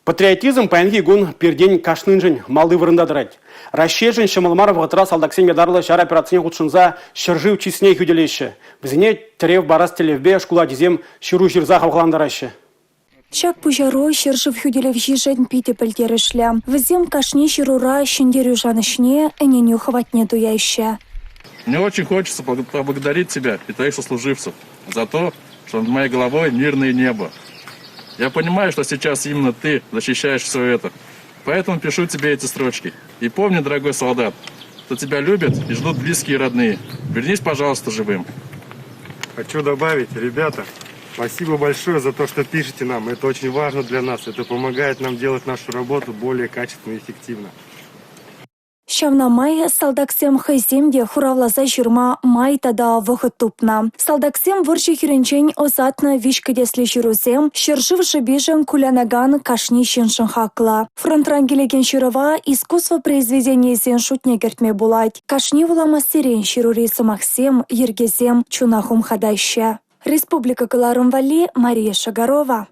Патриотизм паянги гун пердень кашнынжын малды вырындадырать. Расщежин шамалмар вғытра салдаксен медарлы шар операцияне худшынза шыржы учисіне хүделеші. Бізіне терев барас телевбе шкула дизем шыру жирза хавғландарашы. Чак пужаро шыржыв хүделев жижен пите пілдерішлі. Візем кашне шырура шындерю жанышне әненю хватне дуяйшы. Мне очень хочется поблагодарить тебя и твоих сослуживцев за то, что над моей головой мирное небо. Я понимаю, что сейчас именно ты защищаешь все это. Поэтому пишу тебе эти строчки. И помни, дорогой солдат, что тебя любят и ждут близкие и родные. Вернись, пожалуйста, живым. Хочу добавить, ребята, спасибо большое за то, что пишете нам. Это очень важно для нас. Это помогает нам делать нашу работу более качественно и эффективно. Шавна май салдаксем хайземде хуравлаза жирма май тада вғыт тупна. Салдаксем вырши хиренчен озатна вишкадесли жирузем, шыржыв жыбежен кулянаган кашни шиншын хакла. Фронтрангелеген жирова искусство произведения зен шутне гертме булать. Кашни вулама сирен ширурисы Максим, Ергезем, Чунахум хадайща. Республика Каларым-Вали, Мария Шагарова.